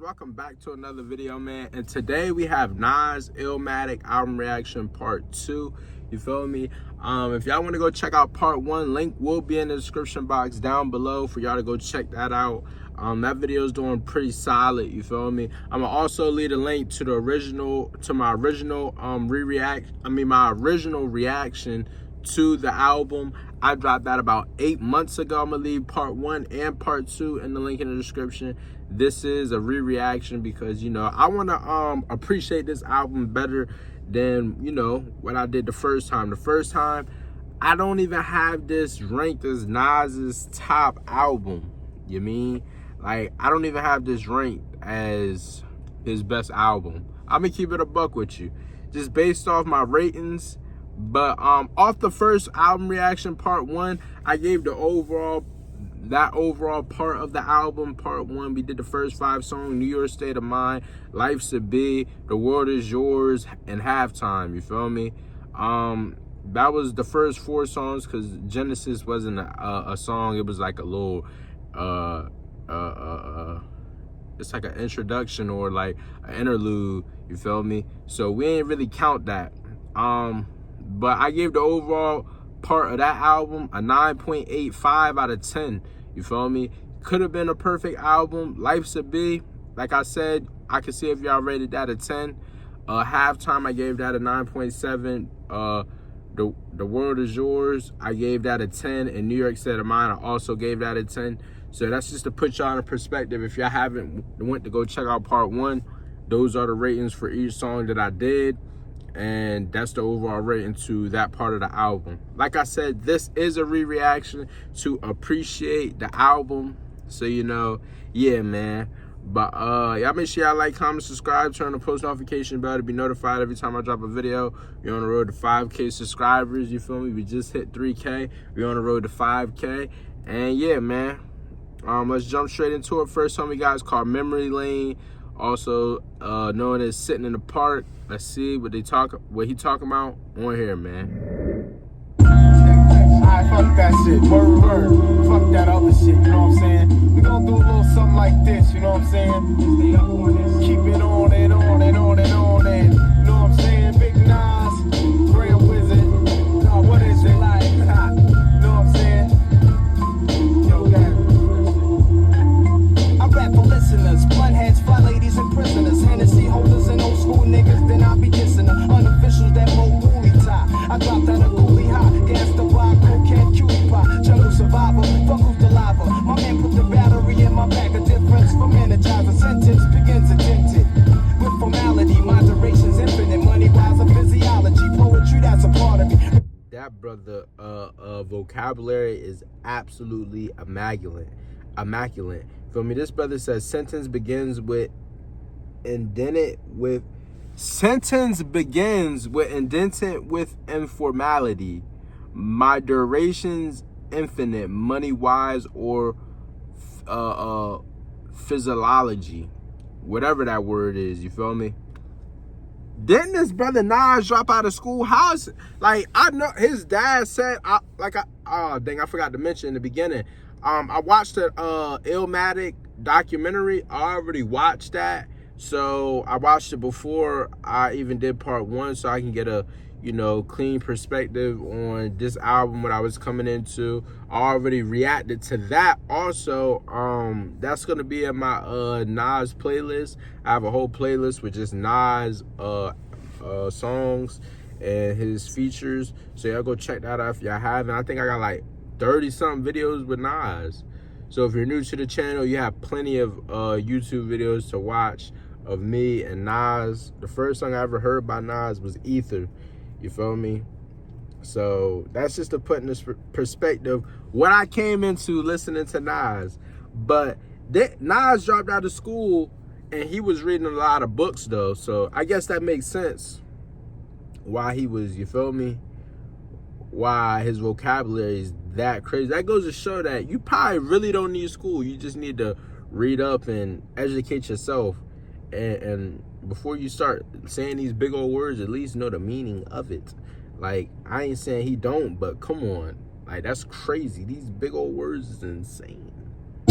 Welcome back to another video, man. And today we have Nas Illmatic album reaction part 2. You feel me? If y'all want to go check out part 1, link will be in the description box down below for y'all to go check that out. That video is doing pretty solid. You feel me? I'm gonna also leave a link to the original, my original reaction to the album. I dropped that about 8 months ago. I'm gonna leave part 1 and part 2 in the link in the description. This is a reaction because, you know, I want to appreciate this album better than, you know, what I did the first time. The first time, I don't even have this ranked as Nas's top album. You mean? Like, I don't even have this ranked as his best album. I'm gonna keep it a buck with you, just based off my ratings. But off the first album reaction part 1, I gave the overall part of the album, part 1. We did the first 5 songs: New York State of Mind, Life's a Bee, The World Is Yours, and Halftime. You feel me? That was the first 4 songs, because Genesis wasn't a song. It was like a little it's like an introduction or like an interlude. You feel me? So we ain't really count that. But I gave the overall part of that album a 9.85 out of 10. You feel me? Could have been a perfect album. Life's a Bee, like I said, I could see if y'all rated that a 10. Halftime, I gave that a 9.7. The World Is Yours, I gave that a 10. And New York State of Mind, I also gave that a 10. So that's just to put y'all in perspective. If y'all haven't went to go check out part 1, those are the ratings for each song that I did. And that's the overall rating to that part of the album. Like I said, this is a reaction to appreciate the album. So, you know, yeah, man. But y'all make sure y'all like, comment, subscribe, turn on the post notification bell to be notified every time I drop a video. We're on the road to 5K subscribers. You feel me? We just hit 3K. We're on the road to 5K. And yeah, man. Let's jump straight into it. First song we got is called Memory Lane, also known as Sitting in the Park. Let's see what he talking about on here, man. Alright, fuck that shit. Word. Fuck that other shit, you know what I'm saying? We gonna do a little something like this, you know what I'm saying? Stay up on this. Keep it on and on and on and on and, you know what I'm saying? Big Nas, Grand Wizard. No, what is it like? You know what I'm saying? Yo, I rap for listeners, blunt heads, fly ladies, and prisoners, Hennessy holders, and old school niggas. Then I be kissing the unofficials that roll woolly tie. I dropped out of coolie high, gas the block, cocaine, cutie pie, jungle survivor, fuck who's the lava. My man put the battery in my bag. A difference from energizer. Sentence begins addicted with formality. Moderation's infinite. Money wise of physiology. Poetry, that's a part of me. That brother vocabulary is absolutely immaculate. Feel me? This brother says sentence begins with indented with informality. My duration's infinite, money wise or physiology, whatever that word is. You feel me? Didn't this brother Nas drop out of school? How's like, I know his dad said, I forgot to mention in the beginning. I watched the Illmatic documentary. I already watched that. So I watched it before I even did part 1, so I can get a, you know, clean perspective on this album, what I was coming into. I already reacted to that also. That's gonna be in my Nas playlist. I have a whole playlist with just Nas songs and his features. So y'all go check that out if y'all haven't. I think I got like 30-something videos with Nas. So if you're new to the channel, you have plenty of YouTube videos to watch of me and Nas. The first song I ever heard by Nas was Ether. You feel me? So that's just to put in this perspective what I came into listening to Nas. But Nas dropped out of school and he was reading a lot of books though. So I guess that makes sense why he was, you feel me? Why his vocabulary is that crazy. That goes to show that you probably really don't need school. You just need to read up and educate yourself. And before you start saying these big old words, at least know the meaning of it. Like, I ain't saying he don't, but come on. Like, that's crazy. These big old words is insane.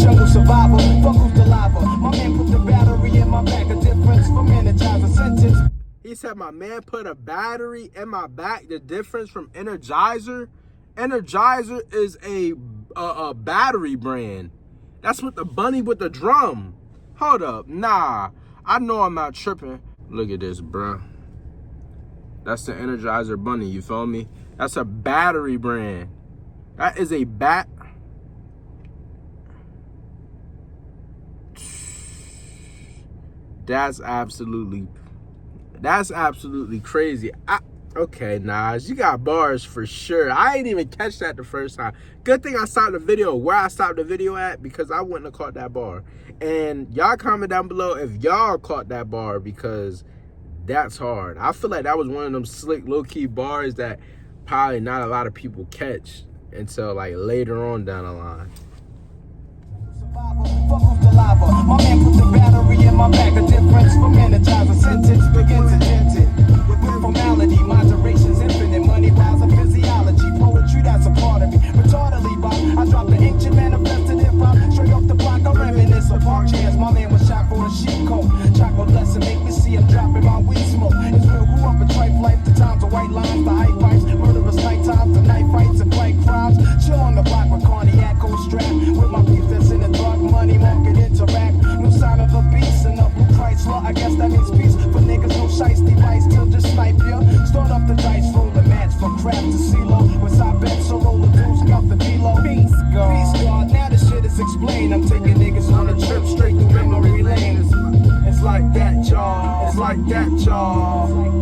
Jungle survivor, Fuck who's the lava. My man put the battery in my back. A difference from Energizer sentence. He said my man put a battery in my back. The difference from Energizer. Energizer is a battery brand. That's with the bunny with the drum. Hold up. Nah. I know I'm not tripping. Look at this, bro. That's the Energizer bunny. You feel me? That's a battery brand. That is a bat. That's absolutely crazy. Okay, Nas, you got bars for sure. I ain't even catch that the first time. Good thing I stopped the video where I stopped the video at, because I wouldn't have caught that bar. And y'all comment down below if y'all caught that bar, because that's hard. I feel like that was one of them slick, low-key bars that probably not a lot of people catch until like later on down the line. Fuck off the lava. My man put the battery in my back. A difference from Energizer sentence begins indented. With formality, moderation's infinite. Money, wise, and physiology. Poetry, that's a part of me. Retardedly, Bob. I dropped the ancient manifested hip-hop. Straight off the block, I reminisce of park chairs. My man was shot for a sheep coat. Chocolate lesson make me see him dropping my weed smoke. It's real, grew up a trife life. The times of white lines, the high pipes. Murderous night times, the night fights, and black crimes. Chill on the block with cognac, cold strap. With my peeps that's in the dark money market interact. No sign of a beast in a blue Chrysler. I guess that means peace for niggas. No shiesty vice till just snipe ya. Start up the dice, roll the match from crap to CeeLo. With side bets, so roll the deuce, count the kilo. Peace God. Now the shit is explained. I'm taking niggas on a trip straight through memory lane. It's like that, y'all. It's like that, y'all.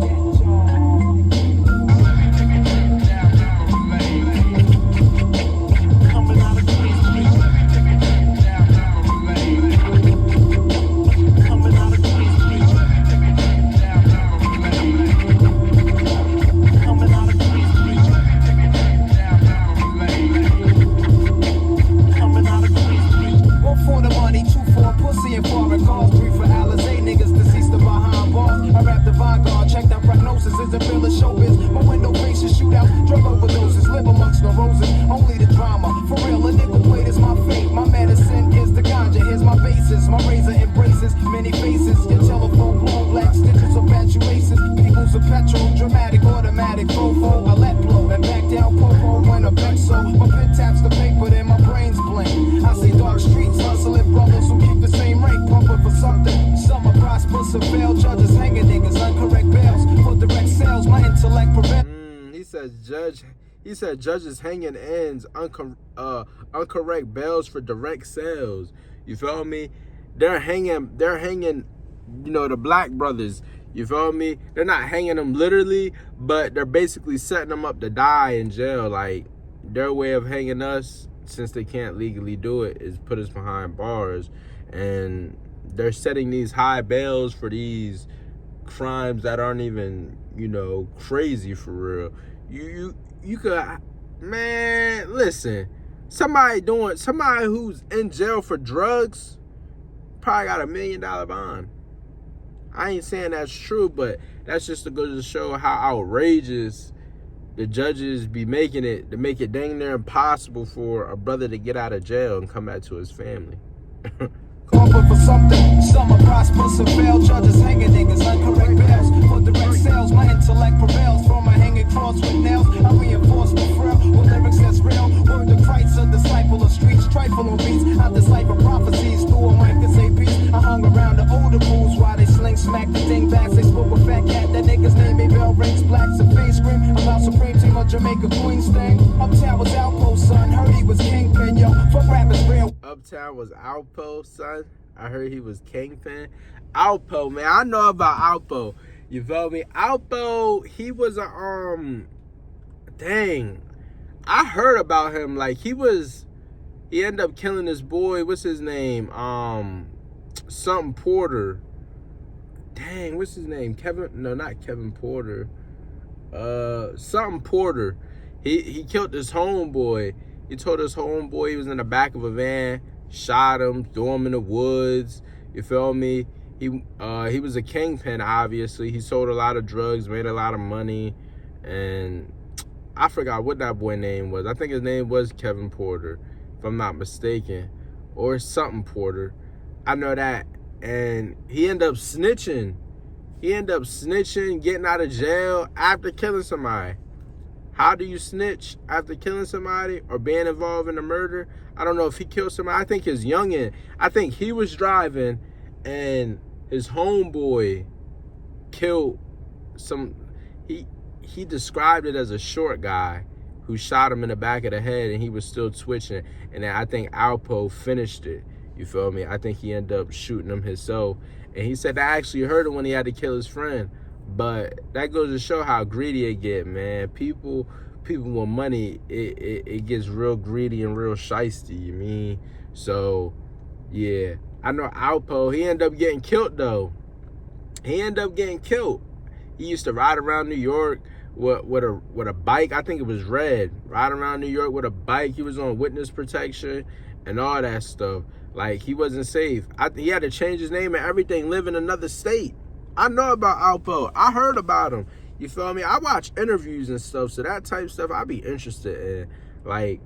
He said judges hanging ends, uncorrect bails for direct sales. You feel me? They're hanging, you know, the black brothers. You feel me? They're not hanging them literally, but they're basically setting them up to die in jail. Like, their way of hanging us, since they can't legally do it, is put us behind bars. And they're setting these high bails for these crimes that aren't even, you know, crazy for real. You could, man, listen, somebody who's in jail for drugs probably got $1 million bond. I ain't saying that's true, but that's just to go to show how outrageous the judges be making it, to make it dang near impossible for a brother to get out of jail and come back to his family. Corporate for something, some are prosperous and fail. Judges hanging niggas, uncorrect bails. For direct sales, my intellect prevails. From my hanging cross with nails, I reinforce the frail with lyrics that's real. Word to Christ, a disciple of streets, trifle on beats. I decipher prophecies through a mic to say peace. I hung around the older fools while they sling smack the dingbats. They spoke with fat cat, that nigga's name ain't bell rings, blacks and face scream about Supreme Team of Jamaica Queens thing. Uptown was Outpost, son, heard he was kingpin, yo. Fuck rappers real. Uptown was Outpost, son. I heard he was kingpin. Alpo, man, I know about Alpo. You feel me? Alpo, he was a dang. I heard about him. Like, he ended up killing this boy. What's his name? Something Porter. Dang, what's his name? No, not Kevin Porter. Something Porter. He killed this homeboy. He told his homeboy he was in the back of a van, shot him, threw him in the woods. You feel me? He was a kingpin, obviously. He sold a lot of drugs, made a lot of money, and I forgot what that boy name was. I think his name was Kevin Porter, if I'm not mistaken, or something Porter. I know that. And he ended up snitching. Getting out of jail after killing somebody. How do you snitch after killing somebody or being involved in a murder? I don't know if he killed somebody. I think his youngin', I think he was driving and his homeboy killed some, he described it as a short guy who shot him in the back of the head and he was still twitching. And then I think Alpo finished it. You feel me? I think he ended up shooting him himself. And he said that actually hurt him when he had to kill his friend. But that goes to show how greedy it get, man. People with money, it gets real greedy and real shiesty, you mean? So, yeah. I know Alpo, he ended up getting killed, though. He used to ride around New York with a bike. I think it was red. Ride around New York with a bike. He was on witness protection and all that stuff. Like, he wasn't safe. He had to change his name and everything, live in another state. I know about Alpo. I heard about him. You feel me? I watch interviews and stuff, so that type of stuff I be interested in. Like,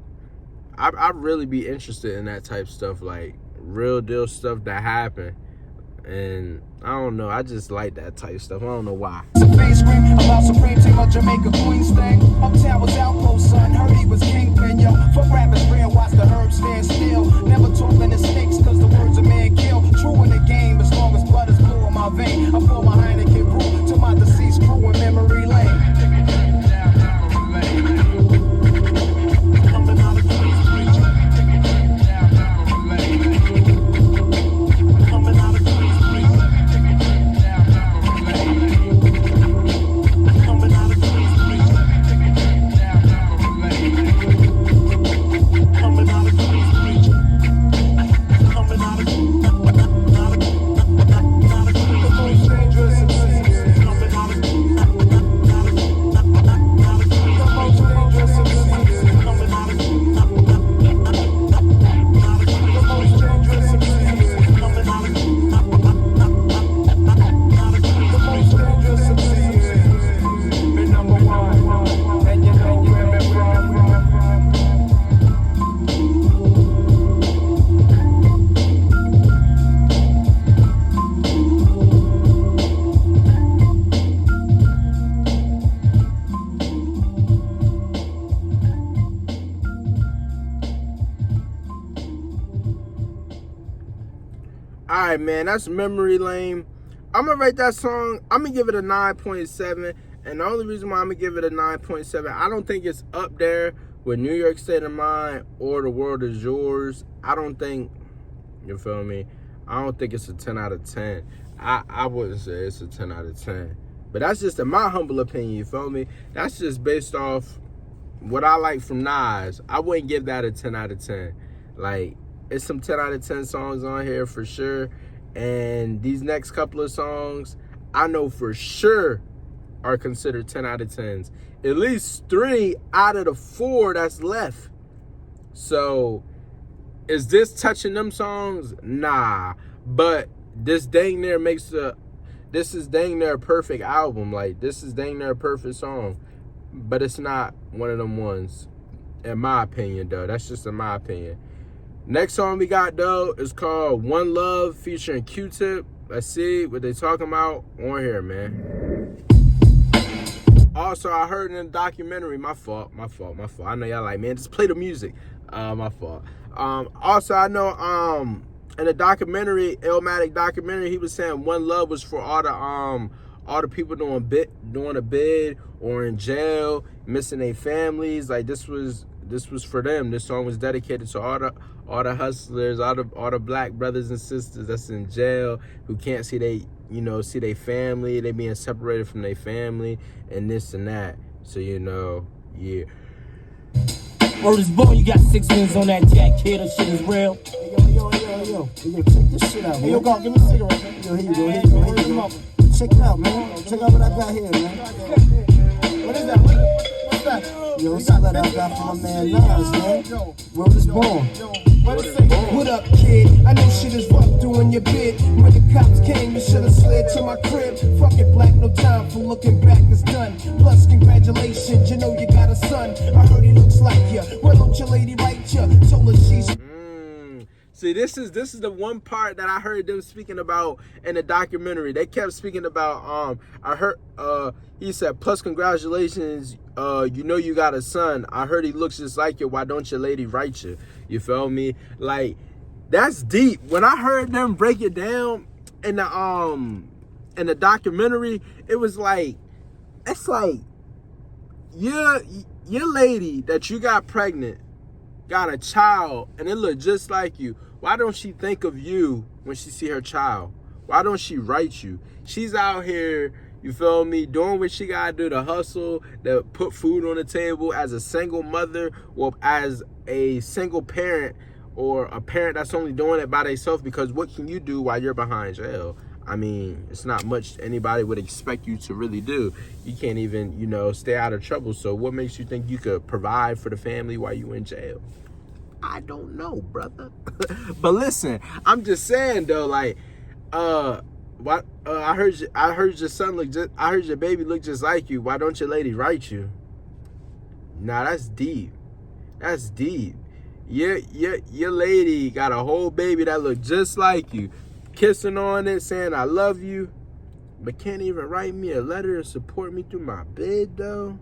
I really be interested in that type of stuff, like real deal stuff that happened. And I don't know, I just like that type of stuff. I don't know why. About Supreme Team of Jamaica Queens thing. Uptown was Outpost, son. Heard he was kingpin, yo. Fuck rappers real, watch the herbs stand still. Never talking to snakes, cause the words a man kill. True in the game, as long as blood is blue in my vein. I pour my Heineken brew to my deceased crew in memory lane. Alright, man, that's Memory Lane. I'm going to rate that song, I'm going to give it a 9.7. And the only reason why I'm going to give it a 9.7, I don't think it's up there with New York State of Mind or The World Is Yours. I don't think, you feel me? I don't think it's a 10 out of 10. I wouldn't say it's a 10 out of 10. But that's just in my humble opinion, you feel me? That's just based off what I like from Nas. I wouldn't give that a 10 out of 10. Like, it's some 10 out of 10 songs on here for sure. And these next couple of songs, I know for sure are considered 10 out of 10s. At least 3 out of the 4 that's left. So, is this touching them songs? Nah. But this dang near this is dang near a perfect album. Like, this is dang near a perfect song. But it's not one of them ones. In my opinion, though. That's just in my opinion. Next song we got, though, is called One Love featuring Q-Tip. Let's see what they talking about on here, man. Also, I heard in the documentary, my fault. I know y'all like, man, just play the music. My fault. Also, I know in the documentary, Illmatic documentary, he was saying One Love was for all the people doing a bid or in jail, missing their families. Like, this was for them. This song was dedicated to all the hustlers, all the black brothers and sisters that's in jail who can't see their family. They being separated from their family and this and that. So, yeah. Word is born, you got 6 wins on that jack, kid. That shit is real. Yo, check this shit out, man. Hey, yo, God, give me a cigarette, man. Yo, here you go. Check it out, man. Check out what I got here, man. What is that? What's that? Yo, it's something I got from my man Nas, man. World is born. What up, kid? I know shit is rough doing your bid. When the cops came, you should've slid to my crib. Fuck it, black, no time for looking back, it's done. Plus, congratulations, you know you got a son. I heard he looks like you. Why don't your lady write you? Told her she's... See, this is the one part that I heard them speaking about in the documentary. They kept speaking about I heard he said, plus congratulations, you know you got a son. I heard he looks just like you. Why don't your lady write you? You feel me? Like, that's deep. When I heard them break it down in the documentary, it was like, it's like your lady that you got pregnant got a child and it look just like you. Why don't she think of you when she see her child? Why don't she write you? She's out here, you feel me, doing what she gotta do to hustle, to put food on the table as a single mother or as a single parent or a parent that's only doing it by themselves, because what can you do while you're behind jail? I mean, it's not much anybody would expect you to really do. You can't even, you know, stay out of trouble. So what makes you think you could provide for the family while you in jail? I don't know, brother. But listen, I'm just saying though, like, what I heard your son look just, I heard your baby look just like you. Why don't your lady write you? Nah, that's deep. That's deep. Your lady got a whole baby that look just like you, kissing on it, saying I love you, but can't even write me a letter to support me through my bid though.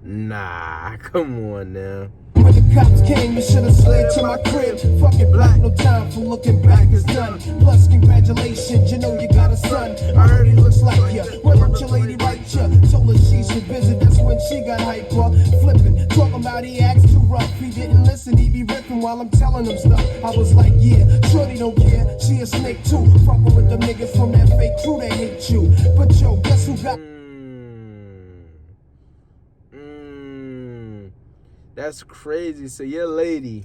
Nah, come on now. When the cops came, you should've slid to my crib. Fucking black, no time for looking back, it's done. Plus, congratulations, you know you got a son. I heard he looks like you. Why don't your lady write you? Told her she should visit, that's when she got hyper. Flipping, talking about he acts too rough. He didn't listen, he be ripping while I'm telling him stuff. I was like, yeah, shorty don't care. She a snake too. Fucking with them niggas from that fake crew that hate you. But yo, guess who got... That's crazy. So your lady,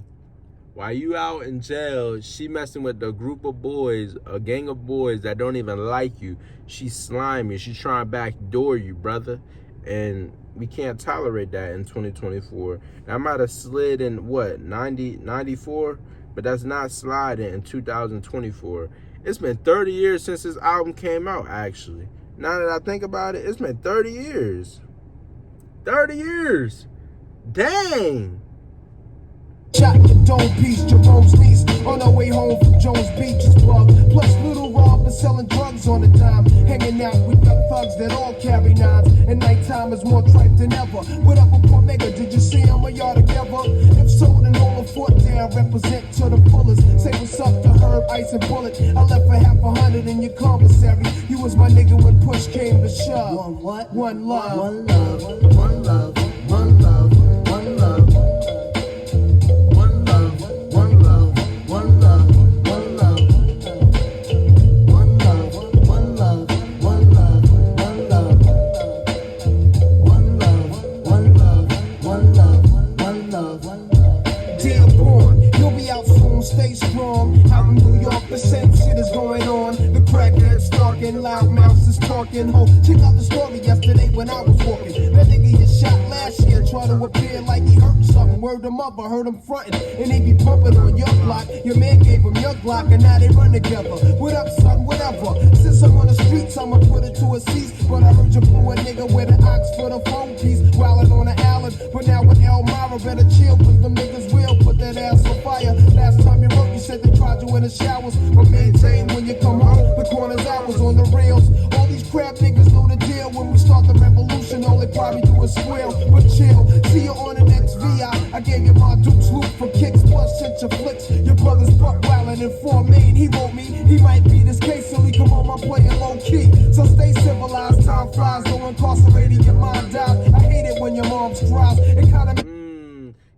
while you out in jail, she messing with a group of boys, a gang of boys that don't even like you. She's slimy. She's trying to backdoor you, brother. And we can't tolerate that in 2024. I might have slid in, what, 94? But that's not sliding in 2024. It's been 30 years since this album came out, actually. Now that I think about it, it's been 30 years. 30 years. Dang. Shot the Dome Beach, Jerome's niece on her way home from Jones Beach's plug. Plus Little Rob is selling drugs on the dime, hanging out with young thugs that all carry knives. And nighttime is more tripe than ever. What up with Mega? Did you see him or y'all together? If so, then hold a foot down, represent to the fullest. Say what's up to Herb, Ice and Bullet. I left for $100 in your commissary. You was my nigga when push came to shove. One what? One love. One love. One love. One love. One love. One love. One love. One love. One love. One love. One love. One love. One love. One love. One love. One love. Dear born, you'll be out soon, stay strong. Out in New York, the same shit is going on. The crackheads stalking, loud mouths is talking. Ho, check out the story yesterday when I was walking. That nigga you shot last year, try to appear like he hurt something. Word him up, I heard him frontin', and he be pumping on your block. Your man gave him your Glock, and now they run together. What up, son? Whatever. Since I'm on the streets, I'ma put it to a cease. But I heard you blew a nigga with an ox for the phone piece, wildin' on the island. But now with Elmira, better chill, 'cause them niggas will put that ass on fire. Last time you wrote, you said they tried you in the showers, but maintain when you come home. The corner's hours on the rails. All these crap niggas know the deal. When we start the revolution, all they probably do is squeal. But chill, see you on the next VI. I gave you my Duke's loot for kicks, plus sent your flicks. Your brother's buck wildin' in 4 Main. He wrote me, he might be this case, silly. Come on, I'm playing low key. So stay civilized, time flies, no incarcerated, your mind dies. I hate it when your mom's cries. It kinda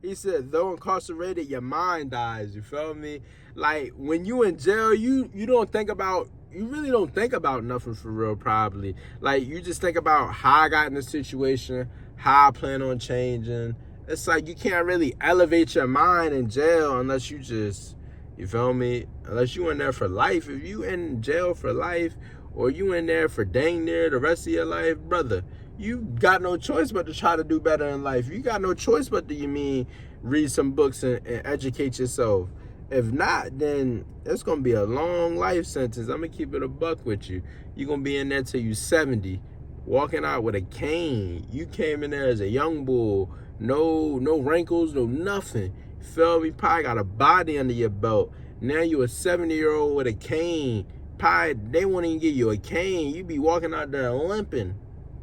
He said, though incarcerated, your mind dies. You feel me? Like, when you in jail, you don't think about, you really don't think about nothing for real, probably. Like, you just think about how I got in this situation, how I plan on changing. It's like you can't really elevate your mind in jail unless you just, you feel me? Unless you in there for life. If you in jail for life, or you in there for dang near the rest of your life, brother, you got no choice but to try to do better in life. You got no choice but to, read some books and educate yourself. If not, then it's going to be a long life sentence. I'm going to keep it a buck with you. You're going to be in there till you 70, walking out with a cane. You came in there as a young bull. No wrinkles, no nothing. Feel me? Probably got a body under your belt. Now you a 70-year-old with a cane. Pie, they won't even give you a cane. You be walking out there limping.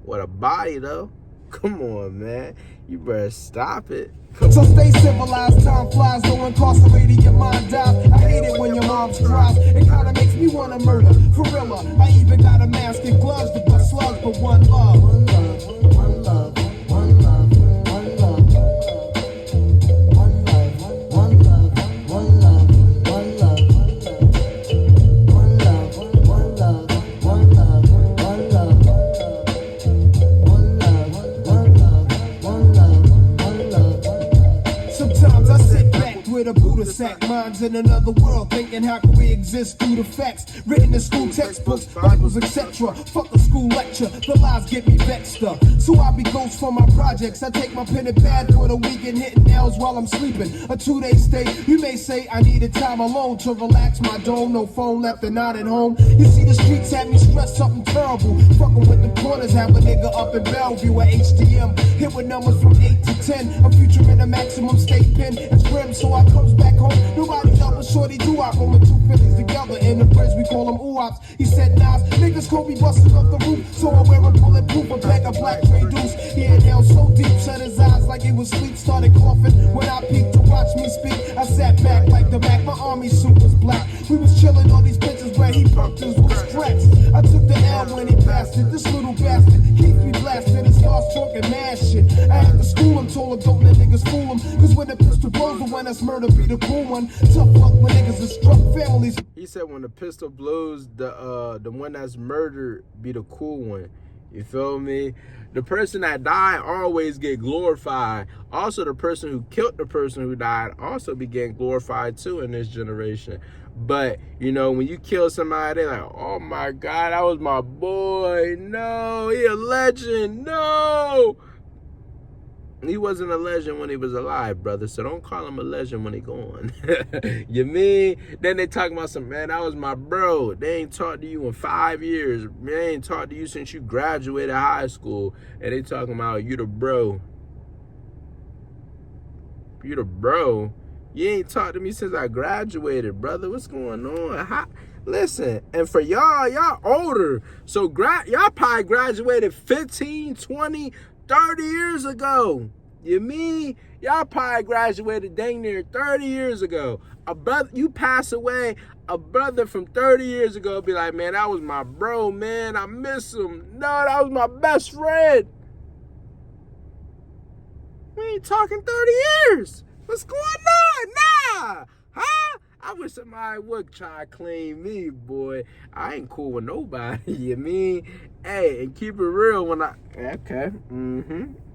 What a body, though. Come on, man. You better stop it. So stay civilized, time flies, no incarcerated, your mind dies. I hate it when your mom's cries. It kinda makes me wanna murder. For real, I even got a mask and gloves to bust slugs, but one love. One love, one love, one love, one love. One love, one love, one love, one love. One love, one love, one love, one love. One love, one love, one love, one love. Sometimes I sit back with a Buddha sack, minds in another world, thinking how can we exist through the facts written in school textbooks, Bibles, etc. Fuck a school lecture, the lies get me vexed up. So I be ghost for my projects. I take my pen and pad for the weekend, hitting nails while I'm sleeping. A 2-day stay. You may say I needed time alone to relax my dome. No phone left and not at home. You see the streets had me stressed, something terrible. Fucking with the corners, have a nigga up in Bellevue at HDM. Hit with numbers from 8 to 10. A future in a maximum state pen. It's grim, so I comes back home. Nobody else but shorty do I roll with 2 Phillies together in the bridge. We call them oops. He said, Nas, niggas call me busting off the roof. So I wear a bulletproof, a pack of black Grey Deuce. He inhaled so deep, shut his eyes like he was asleep. Started coughing when I peeked to watch me speak. I sat back like the back, my army suit was black. We was chilling on these pictures where he perked his with stretch. I took the L when he passed it. This little bastard keeps me blasted and starts talking mad shit. I had to school him, told him don't let niggas fool him. Cause when the pistol blows, the one that's murder be the cool one. Tough luck when niggas are struck families. He said when the pistol blows, the one that's murdered be the cool one. You feel me? The person that died always get glorified. Also, the person who killed the person who died also be getting glorified too in this generation. But, you know, when you kill somebody, they're like, oh my God, that was my boy. No, he a legend. No. He wasn't a legend when he was alive, brother. So don't call him a legend when he gone. You mean? Then they talking about some, man, that was my bro. They ain't talked to you in 5 years. They ain't talked to you since you graduated high school. And they talking about you the bro. You the bro. You ain't talked to me since I graduated, brother. What's going on? Listen, and for y'all older. So y'all probably graduated 15, 20, 30 years ago. You mean? Y'all probably graduated dang near 30 years ago. A brother, you pass away, a brother from 30 years ago be like, man, that was my bro, man. I miss him. No, that was my best friend. We ain't talking 30 years. What's going on? Nah. Huh? I wish somebody would try to claim me, boy. I ain't cool with nobody, you mean? Hey, and keep it real when okay.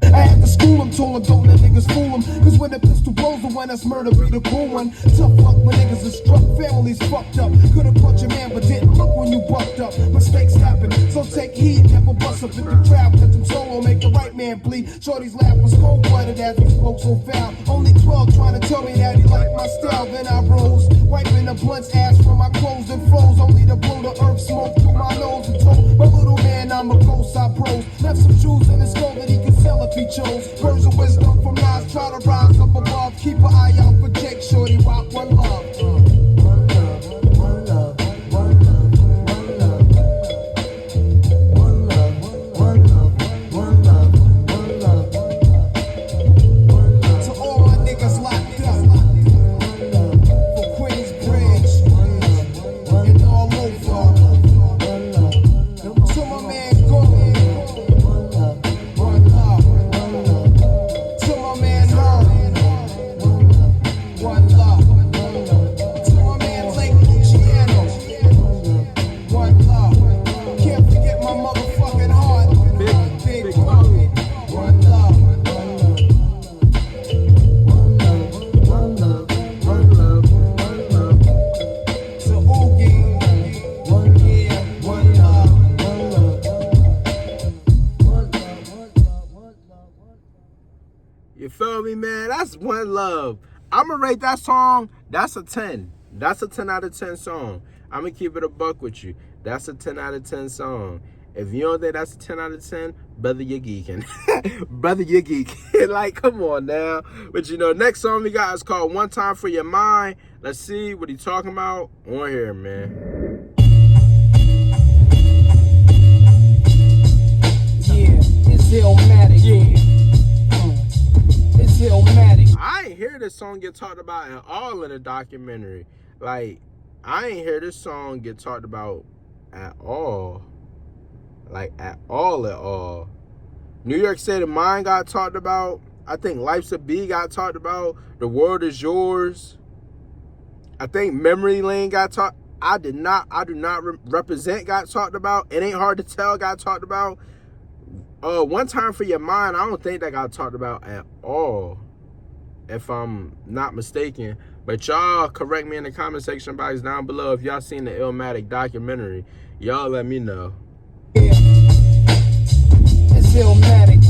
I had to school him, told him don't let niggas fool him. Cause when the pistol blows, the one that's murder be the cool one. Tough luck when niggas are struck, families fucked up. Could've caught your man, but didn't look when you bucked up. Mistakes happen, so take heed, never bust up in the crowd. Cut them solo, make the right man bleed. Shorty's laugh was cold-blooded as we spoke so foul. Only 12 trying to tell me that he liked my style. Then I rose, wiping the blunt's ass from my clothes and froze. Only to blow the earth smoke through my nose and told my little man I'm a ghost, I prose. Left some jewels in his skull that he could sell if he chose. Words of wisdom from Nas, try to rise up above. Keep an eye out for Jake, shorty, rock one love. One love, one love, one love, one love. One love, one love, one love, one love. One love. To all my niggas locked up for Queensbridge and all over. To my man Gold, one love. To my man Herb, one love. To my man Lake Luciano, one love. Can't forget my motherfucking heart, Big Bobby, one love. One love, one love, one love. To Oogie, yeah, one love. One love, one love, one love. You feel me, man? That's one love. I'm going to rate that song. That's a 10. That's a 10 out of 10 song. I'm going to keep it a buck with you. That's a 10 out of 10 song. If you don't think that's a 10 out of 10, brother, you're geeking. Brother, you're geeking. Like, come on now. But, next song we got is called One Time for Your Mind. Let's see what he talking about on here, man. Yeah, it's Illmatic. Yeah. It's Illmatic. I ain't hear this song get talked about at all in the documentary. Like, I ain't hear this song get talked about at all. Like, at all. New York State of Mind got talked about. I think Life's a B got talked about. The World Is Yours. I think Memory Lane got talked. I do not represent got talked about. It Ain't Hard to Tell got talked about. One Time for Your Mind, I don't think that got talked about at all, if I'm not mistaken. But y'all correct me in the comment section box down below if y'all seen the Illmatic documentary. Y'all let me know. Yeah. It's Illmatic.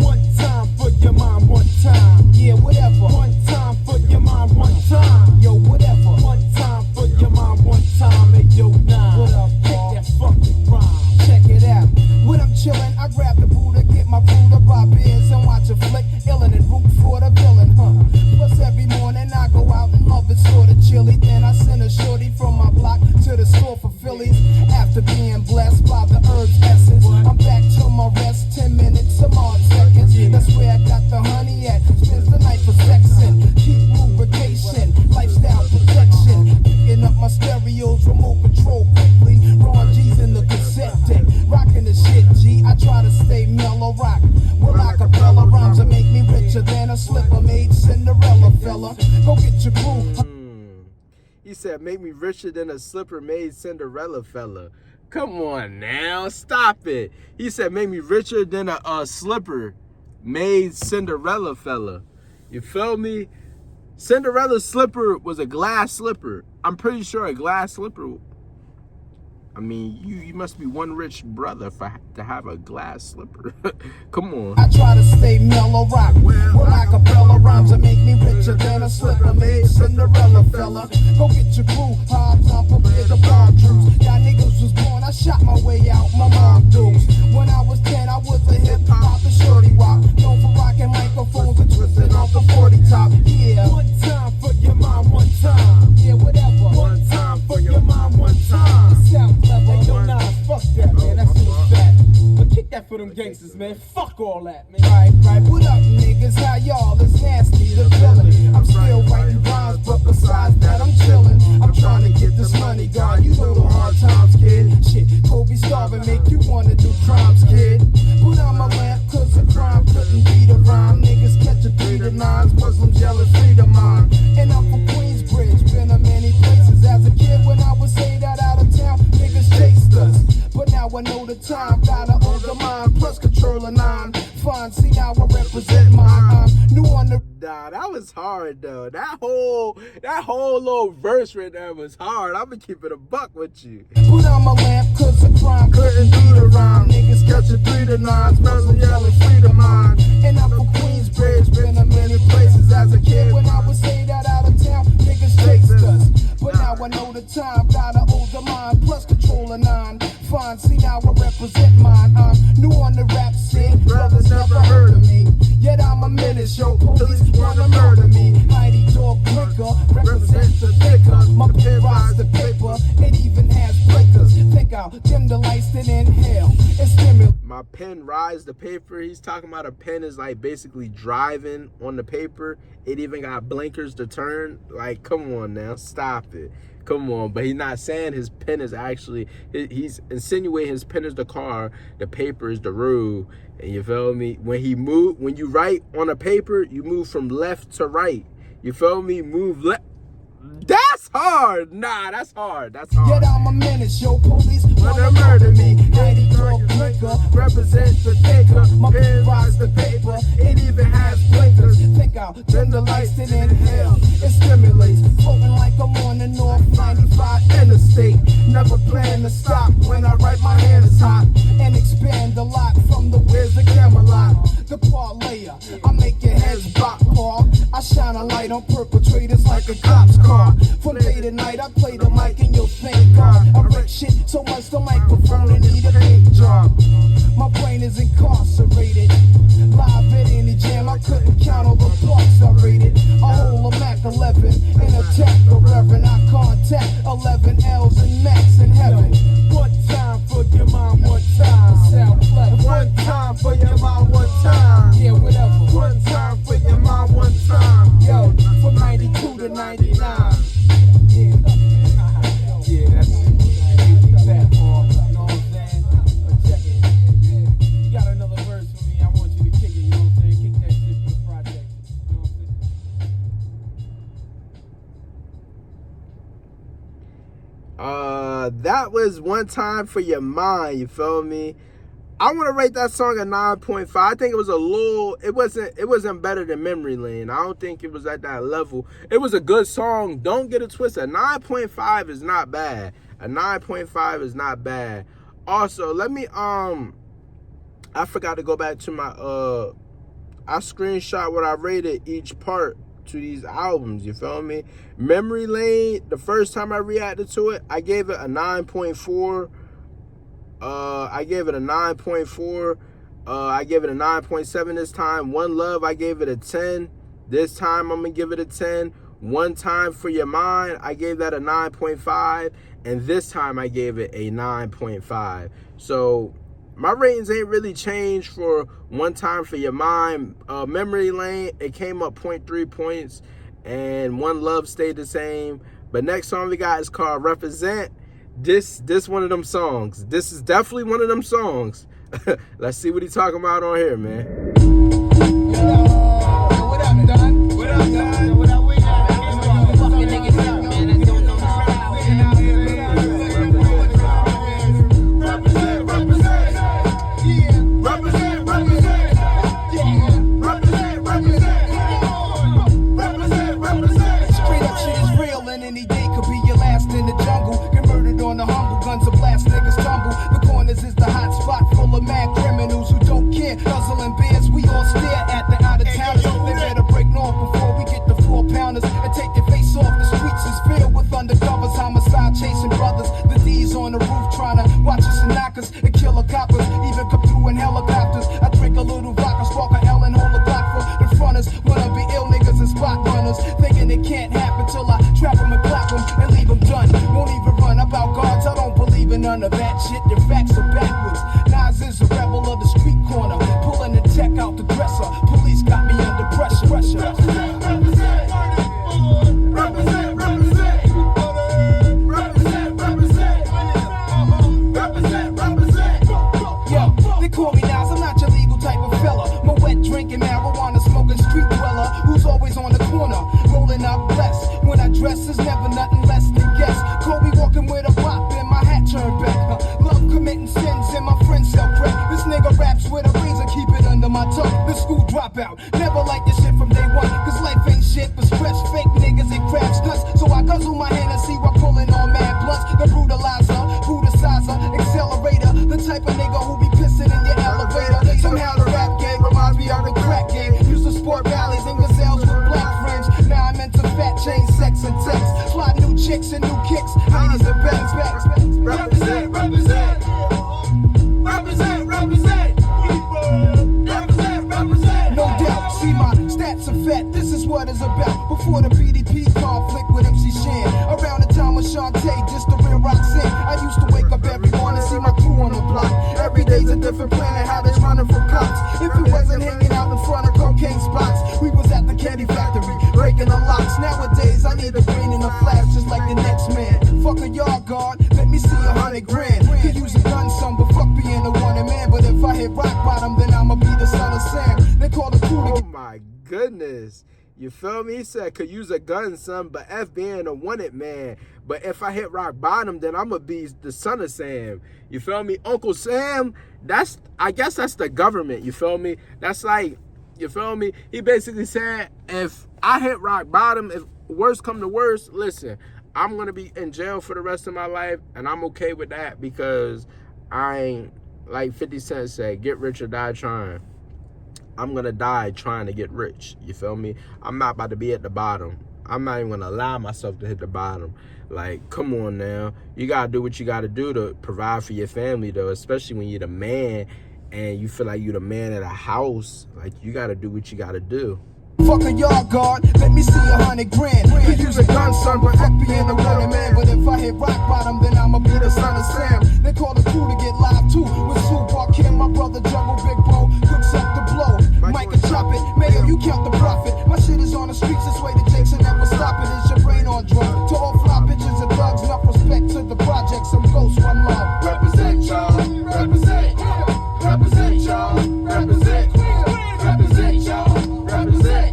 One time for your mind, one time. Yeah, whatever. One time for your mind, one time. Yo, whatever. One time for your mind, one time. Hey, yo, nah. What up, Paul? That fucking rhyme. Check it out. When I'm chillin', I grab the Buddha, get my Buddha, buy beers and watch a flick. Illin' and root for the villain, huh? Plus every morning I go out and love it sorta chilly. Then I send a shorty from my block to the store for Phillies. After being blessed by the herb's essence, I'm back to my rest. 10 minutes, some odd seconds. That's where I got the honey at. Spends the night for sexing. Keep lubrication, lifestyle protection. Picking up my stereos, remote control quickly. Ron G's in the cassette deck. Rocking the shit, G. I try to stay mellow rock. Well, acapella rhymes that make me richer than a slipper made Cinderella fella. Go get your crew. He said, make me richer than a slipper made Cinderella fella. Come on now, stop it. He said, make me richer than a slipper made Cinderella fella. You feel me? Cinderella's slipper was a glass slipper. I'm pretty sure a glass slipper. I mean, you must be one rich brother to have a glass slipper. Come on. I try to stay mellow rock. Well, acapella rhymes that make me richer than a slipper made Cinderella fella. Go get your crew, hard time for bigger bomb troops. Y'all niggas was born, I shot my way out, my mom dudes. When I was 10, I was a hip hop and shorty wop. Known for rocking microphones and twisting off the 40 top. Yeah. One time for your mom, one time. Yeah, whatever. One time for your mom, one time. Sound clever. Hey, yo, nah, fuck that, man. That's too fat. But kick that for them gangsters, man. Fuck all that, man. Right. What up, niggas? How y'all? It's nasty, the villain. I'm still writing rhymes, but besides that, I'm chillin'. I'm trying to get this money, God. You know the hard times, kid. Shit, Kobe starving make you wanna do crimes, kid. Put on my lamp, cause the crime couldn't beat a rhyme. Niggas catch a 3 to 9s, Muslims yelling freedom mine. And I'm from Queensbridge, been to many places. As a kid, when I would say that out of town, niggas chased us. But now I know the time, got an older mind, plus control of 9. Fine, see now I represent mine. I'm new on the. Nah, that was hard though. That whole little verse right there was hard. I'ma keep it a buck with you. Put on my lamp, cause the crime couldn't beat a rhyme. Niggas catch a 3 to 9s, Muslim yelling freedom mine. And I'm from Queensbridge, been to many places. As a kid, when I would say that out of town, niggas chased us. But now I know the time, got an older mind, plus control of 9. Fine, see now I represent mine. I'm new on the rap scene, brothers never heard of me. Yet I'm a menace, yo, police wanna murder me. Mighty dog drinker, represents the thicker. My pen rides the paper, it even has breakers. Think I'll dim the lights, then inhale. It's stimulus. My pen rides the paper. He's talking about a pen is like basically driving on the paper. It even got blinkers to turn. Like, come on now, stop it. Come on, but he's not saying his pen is actually, he's insinuating his pen is the car, the paper is the road, and you feel me? When you write on a paper, you move from left to right. You feel me? Move left. That's hard. Nah, that's hard. That's hard. Yet I'm a menace, yo, police wanna murder me. Mighty dog drinker, represents the thinker. My pen rides the paper, it even has blinkers. Think I'll dim the lights, then inhale. It stimulates, floating like I'm on the North 95 interstate. Never plan to stop when I write, my hand is hot. And expand the lot from the where's the Camelot. The parlayer, I make your heads bop, Paul. I shine a light on perpetrators like a cop's car. From day to night, I play the mic and you'll think gone. I wreck shit so much the microphone and need a big drum. My brain is incarcerated. Live at any jam, I couldn't count all the parts I rated. I hold a Mac 11 and attack the Reverend. I contact 11 L's and Max in heaven. One time for your mom, one time. Sound clever. One time for your mom, one time. Yeah, whatever. One time for your mom, one time. Yo, from 92 to 99. Yeah. Yeah, that's that, Paul. You know what I'm saying? But check it. You got another verse for me. I want you to kick it. You know what I'm saying? Kick that shit for the project. You know what I'm saying? That was One Time for Your Mind, you feel me? I want to rate that song a 9.5. I think it was it wasn't better than Memory Lane. I don't think it was at that level. It was a good song. Don't get it twisted. A 9.5 is not bad. A 9.5 is not bad. Also, let me I forgot to go back to my I screenshot what I rated each part to these albums, you feel me? Memory Lane, the first time I reacted to it, I gave it a 9.4. I gave it a 9.4. I gave it a 9.7 this time. One Love, I gave it a 10. This time, I'm going to give it a 10. One Time for Your Mind, I gave that a 9.5. And this time, I gave it a 9.5. So, my ratings ain't really changed for One Time for Your Mind. Memory Lane, it came up 0.3 points. And One Love stayed the same. But next song we got is called Represent. This one of them songs. This is definitely one of them songs. Let's see what he talking about on here, man. What up, Don? What up, Don? What up, we got? Fucking niggas, man, I don't know how. Represent, represent. Yeah. Represent, represent. Yeah. Represent, represent. Represent, represent. Straight up shit is real, and any day could be your last in the jungle. On the humble, guns of blast, niggas tumble. The corners is the hot spot full of mad criminals who don't care. Guzzling beers, we all stare at the out of towners. They better break north before we get the 4-pounders and take their face off. The streets is filled with undercovers, homicide chasing brothers. The D's on the roof trying to watch us and knock us and kill a coppers. Even come through in helicopters. I drink a little vodka, spark a L and hold a Glock for the fronters. Wanna be ill niggas and spot runners, thinking it can't happen till I trap them and clap them and leave them done. Won't even run about guards, I don't believe in none of that shit. The facts are backwards. Nas is a rebel of the street corner, pulling the tech out the dresser. Police got me under pressure. Represent, represent. Represent, represent. Represent, represent. Represent, represent. Yo, they call me Nas, I'm not your legal type of fella. My wet drinking, marijuana smoking street dweller who's always on the corner, rolling up blessed. When I dress is never nothing less than guess. Kobe walking with a bop and my hat turned back. Love committing sins and my friends sell crack. This nigga raps with a razor, keep it under my tongue. The school dropout, never like this shit from day one. Cause life ain't shit but stress, fake niggas and crabs nuts. So I guzzle my Hennessy while pulling on mad blunts. The brutalizer, brutalizer, accelerator. The type of nigga who be pissing in your elevator. Somehow the rap game reminds me of the crack game. Used to sport valleys and gazelles with black friends. Now I'm into fat chain, sex and text. Fly new chicks and new kicks, honeys and bags. Represent, represent. Represent, represent. Represent, represent. No doubt, see my stats are fat. This is what it's about. Before the BDP conflict with MC Shan. Around the time of Shantae, just the real Roxanne. I used to wake up every morning, see my crew on the block. Every day's a different planet, how they running from cops. If we wasn't hanging out in front of cocaine spots, we was at the candy factory, breaking the locks. Nowadays, I need the green and the flash, just like the next man. Fuck a yard guard, let me see 100 grand. Could use a gun some, but fuck being a wanted man. But if I hit rock bottom, then I'ma be the son of Sam. They call the crew. Oh my goodness. You feel me? He said, could use a gun, son, but F being a wanted man. But if I hit rock bottom, then I'm going to be the son of Sam. You feel me? Uncle Sam, I guess that's the government. You feel me? That's like, you feel me? He basically said, if I hit rock bottom, if worst come to worst, listen, I'm going to be in jail for the rest of my life, and I'm okay with that because I ain't, like 50 Cent said, get rich or die trying. I'm going to die trying to get rich. You feel me? I'm not about to be at the bottom. I'm not even gonna allow myself to hit the bottom. Like, come on now. You gotta do what you gotta do to provide for your family, though, especially when you're the man and you feel like you're the man of the house. Like, you gotta do what you gotta do. Fuck a yard guard, let me see 100 grand. You use a gun, son, but fuck being a winner, man. But if I hit rock bottom, then I'ma be the son of Sam. They call the crew to get live too. With Super Kim, my brother Jungle Big Bro, cooks up the blow. Mike can chop it, Mayo, you count the profit. My shit is on the streets, this way the jakes will never stop it. It's your brain on drum. To all fly bitches and thugs, enough respect to the projects. Some ghosts, one love. Represent y'all, represent, represent y'all, represent, represent y'all, represent.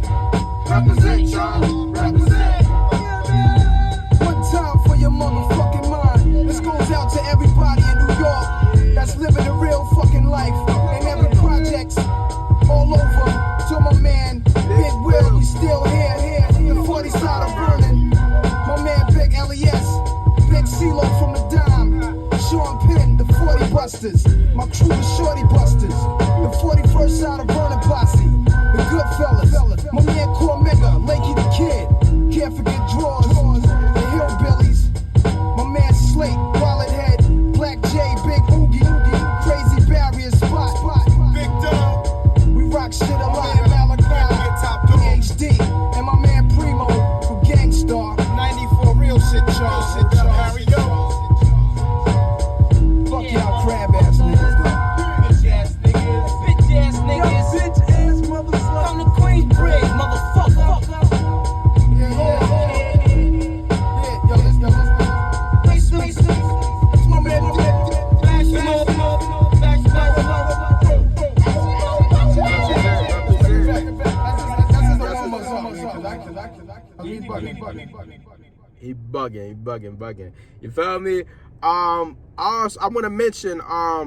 Represent y'all, represent. One time for your motherfucking mind. This goes out to everybody in New York that's living a real fucking life. And every project's all over. To my man, Big Will, we still here. The 40 side of burning. My man, Big LES. Big CeeLo from the Dime. Sean Penn, the 40 Busters. My crew is Shorty Busters. The 41st side of burning posse. The Goodfellas. My man Cormega, Lakey the Kid. Can't forget Drawers. The Hillbillies. My man Slate, Wallet Head. Black J, Big Oogie. Crazy Barrier Spot. Big Dog. We rock shit a lot. Malachi. PhD. And my man Primo from Gangstar. 94 real shit, y'all. Harry Yo. Fuck y'all crab ass niggas, though. Bitch ass niggas. Bitch ass niggas. Bitch ass motherfucker. I'm the Queensbridge, motherfucker. He bugging. You feel me? Also, I want to mention,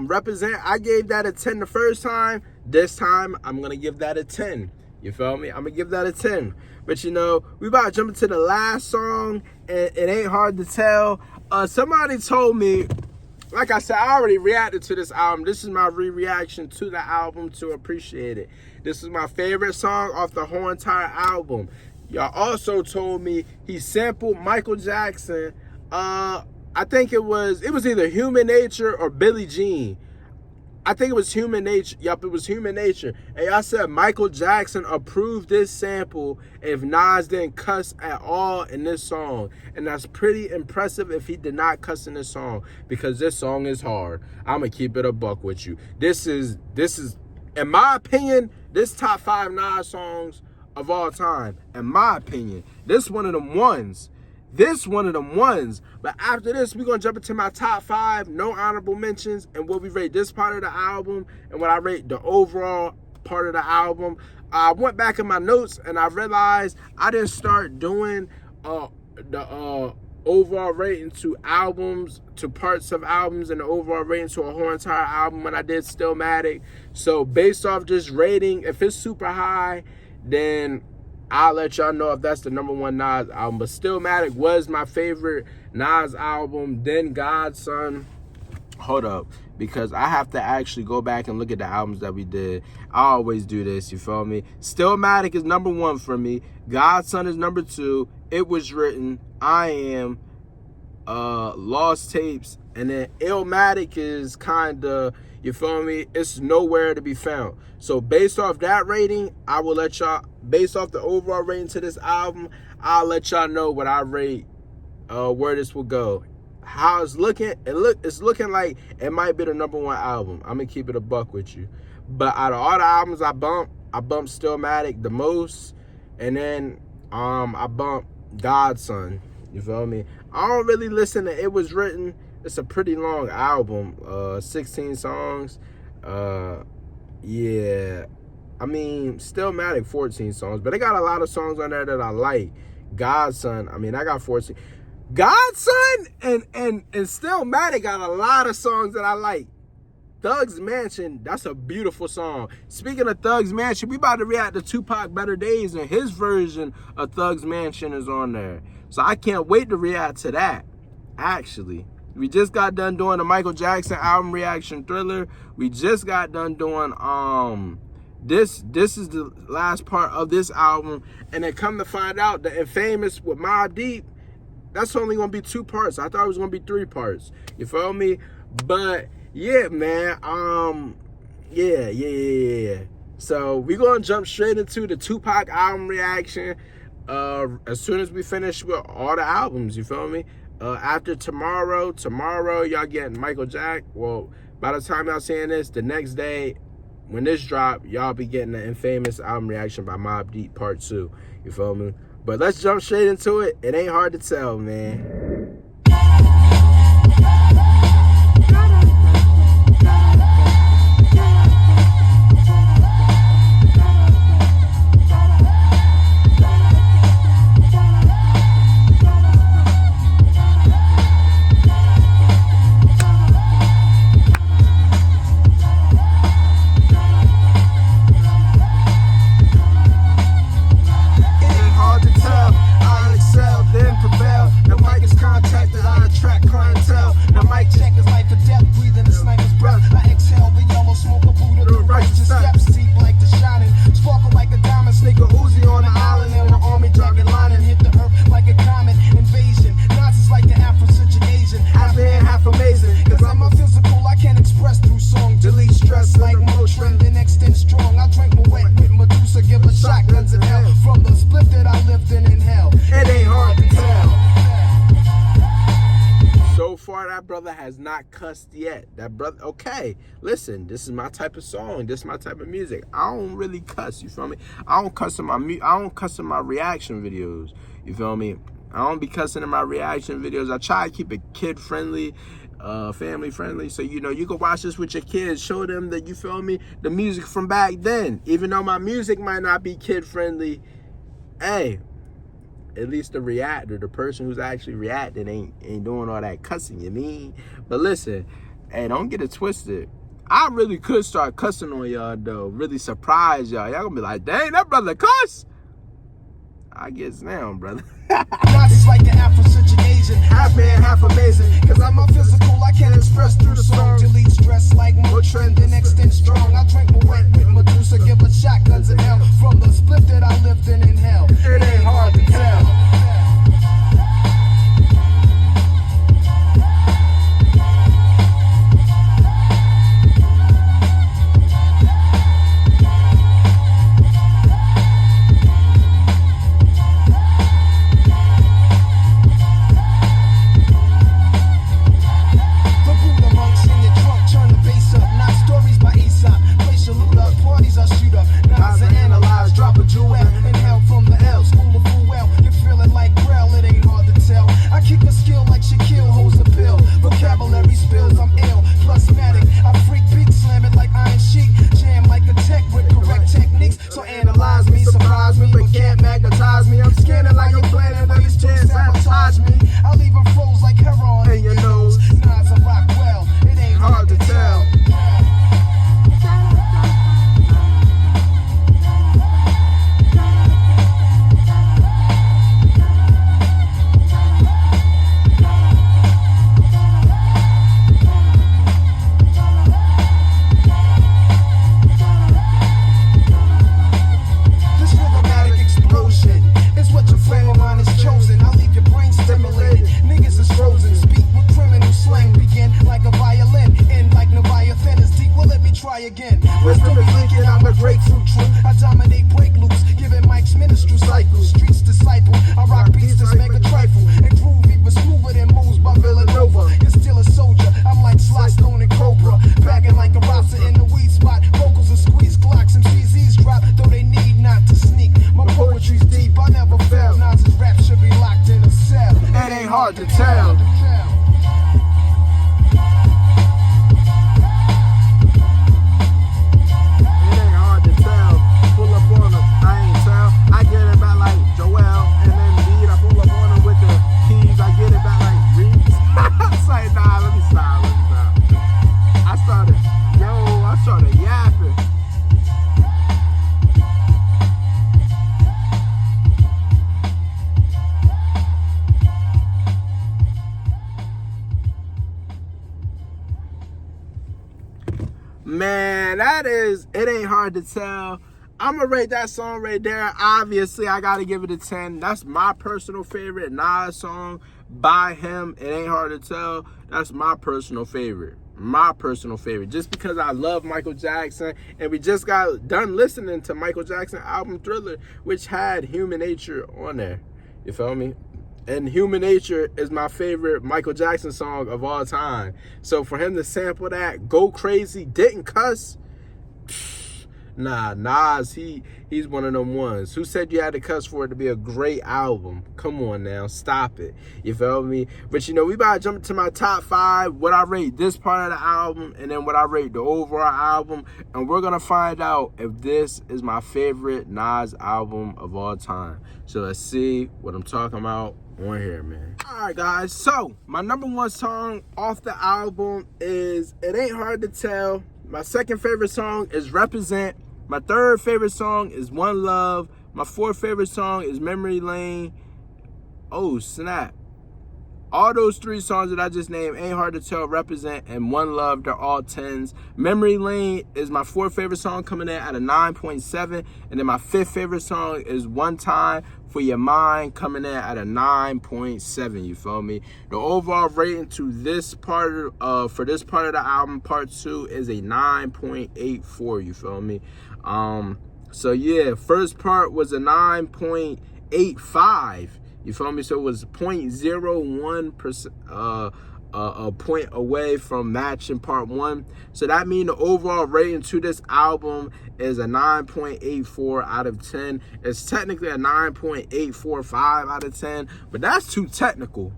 represent. I gave that a 10 the first time. This time, I'm gonna give that a 10. You feel me? I'm gonna give that a 10. But you know, we about to jump into the last song, and it ain't hard to tell. Somebody told me, like I said, I already reacted to this album. This is my reaction to the album to appreciate it. This is my favorite song off the whole entire album. Y'all also told me he sampled Michael Jackson. I think it was either Human Nature or Billie Jean. I think it was Human Nature. Yup, it was Human Nature. And y'all said Michael Jackson approved this sample if Nas didn't cuss at all in this song. And that's pretty impressive if he did not cuss in this song, because this song is hard. I'm going to keep it a buck with you. This is, in my opinion, this top 5 Nas songs of all time. In my opinion, this one of them ones. But after this, we're going to jump into my top 5, no honorable mentions, and what we rate this part of the album and what I rate the overall part of the album. I went back in my notes and I realized I didn't start doing the overall rating to albums, to parts of albums, and the overall rating to a whole entire album when I did Stillmatic. So based off just rating, if it's super high, then I'll let y'all know if that's the #1 Nas album. But Stillmatic was my favorite Nas album. Then Godson. Hold up. Because I have to actually go back and look at the albums that we did. I always do this, you feel me? Stillmatic is #1 for me. Godson is #2. It Was Written. I Am. Lost Tapes. And then Illmatic is kind of, you feel me? It's nowhere to be found. So based off that rating, I will let y'all, based off the overall rating to this album, I'll let y'all know what I rate, where this will go. How it's looking, it's looking like it might be the #1 album. I'm gonna keep it a buck with you. But out of all the albums I bumped Stillmatic the most, and then I bumped Godson. You feel me? I don't really listen to It Was Written. It's a pretty long album, 16 songs. Yeah, I mean, Stillmatic 14 songs, but they got a lot of songs on there that I like. Godson, I mean, I got 14. Godson and Stillmatic got a lot of songs that I like. Thug's Mansion, that's a beautiful song. Speaking of Thug's Mansion, we about to react to Tupac Better Days, and his version of Thug's Mansion is on there. So I can't wait to react to that, actually. We just got done doing the Michael Jackson album reaction Thriller. We just got done doing This is the last part of this album, and then come to find out that Infamous with Mobb Deep, that's only gonna be 2 parts. I thought it was gonna be 3 parts. You feel me? But yeah, man. Yeah. So we gonna jump straight into the Tupac album reaction. As soon as we finish with all the albums, you feel me? After tomorrow y'all getting Michael Jack. Well, by the time y'all seeing this, the next day when this drop, y'all be getting the Infamous album reaction by Mobb Deep Part 2. You feel me? But let's jump straight into it. It ain't hard to tell, man. That brother has not cussed yet. That brother, okay, listen, this is my type of song. This is my type of music. I don't really cuss, you feel me? I don't cuss in my reaction videos, you feel me? I don't be cussing in my reaction videos. I try to keep it kid friendly, family friendly, so you know you can watch this with your kids. Show them that, you feel me, the music from back then. Even though my music might not be kid friendly, hey, at least the reactor, the person who's actually reacting, ain't doing all that cussing, you mean? But listen, hey, don't get it twisted. I really could start cussing on y'all, though. Really surprise y'all. Y'all gonna be like, dang, that brother cuss? I guess now, brother. Nazis like the Afrocentric Asian, half man, half amazing. Cause I'm a physical, I can't express through the song. Delete stress like Motrin, then extend strong. I drink my wet with Medusa, give her shotguns in hell. From the split that I lived in hell. It ain't hard to tell. hard to tell. It ain't hard to tell. Pull up on Man, it ain't hard to tell. I'm gonna rate that song right there. Obviously, I gotta give it a 10. That's my personal favorite Nas song by him. It ain't hard to tell. That's my personal favorite. My personal favorite. Just because I love Michael Jackson, and we just got done listening to Michael Jackson album Thriller, which had Human Nature on there. You feel me? And Human Nature is my favorite Michael Jackson song of all time. So for him to sample that, go crazy, didn't cuss, nah, Nas, he's one of them ones. Who said you had to cuss for it to be a great album? Come on now, stop it. You feel me? But you know, we about to jump into my top 5, what I rate this part of the album, and then what I rate the overall album. And we're gonna find out if this is my favorite Nas album of all time. So let's see what I'm talking about on here, man. Alright guys, so my number 1 song off the album is It Ain't Hard to Tell. My second favorite song is Represent. My third favorite song is One Love. My fourth favorite song is Memory Lane. Oh snap. All those 3 songs that I just named, Ain't Hard to Tell, Represent, and One Love, they're all 10s. Memory Lane is my 4th favorite song, coming in at a 9.7. And then my 5th favorite song is One Time for Your Mind, coming in at a 9.7. You feel me? The overall rating to this part for this part of the album, part 2, is a 9.84. You feel me? So yeah, first part was a 9.85. You feel me? So it was 0.01% a point away from matching part 1. So that means the overall rating to this album is a 9.84 out of 10. It's technically a 9.845 out of 10, but that's too technical.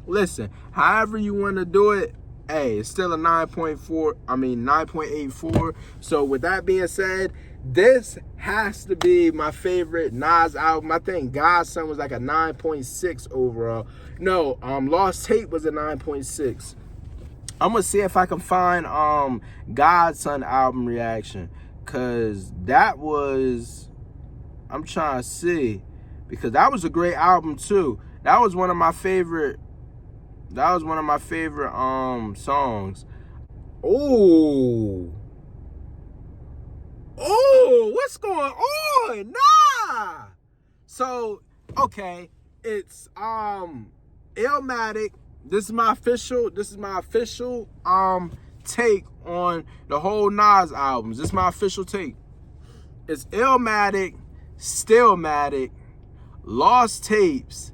Listen, however you want to do it, hey, it's still a 9.84. So with that being said, this has to be my favorite Nas album. I think Godson was like a 9.6 overall. No, Lost Tape was a 9.6. I'm gonna see if I can find Godson album reaction, cause that was, I'm trying to see, because that was a great album too. That was one of my favorite. That was one of my favorite songs. Oh, what's going on? Nah. So, okay, it's Illmatic. This is my official take on the whole Nas albums. This is my official take. It's Illmatic, Stillmatic, Lost Tapes,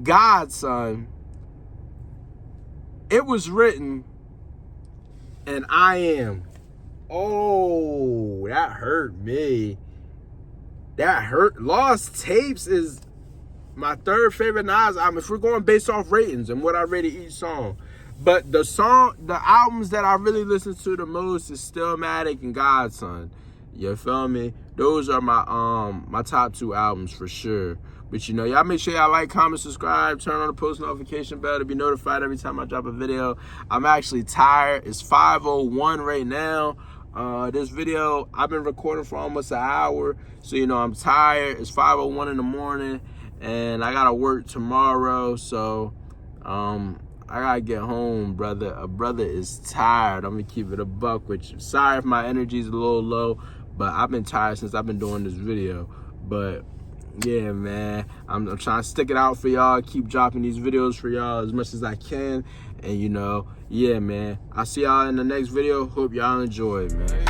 Godson, It Was Written, and I Am. Oh, that hurt me. That hurt. Lost Tapes is my 3rd favorite Nas album, if we're going based off ratings and what I rated each song. But the albums that I really listen to the most is Stillmatic and Godson. You feel me? Those are my top 2 albums for sure. But you know, y'all make sure y'all like, comment, subscribe, turn on the post notification bell to be notified every time I drop a video. I'm actually tired. It's 5:01 right now. This video, I've been recording for almost an hour. So, you know, I'm tired. It's 5:01 in the morning and I gotta work tomorrow. So, I gotta get home, brother. A brother is tired. I'm gonna keep it a buck with you. Sorry if my energy's a little low, but I've been tired since I've been doing this video. But yeah, man, I'm trying to stick it out for y'all, keep dropping these videos for y'all as much as I can. And you know, yeah, man, I'll see y'all in the next video. Hope y'all enjoy, man.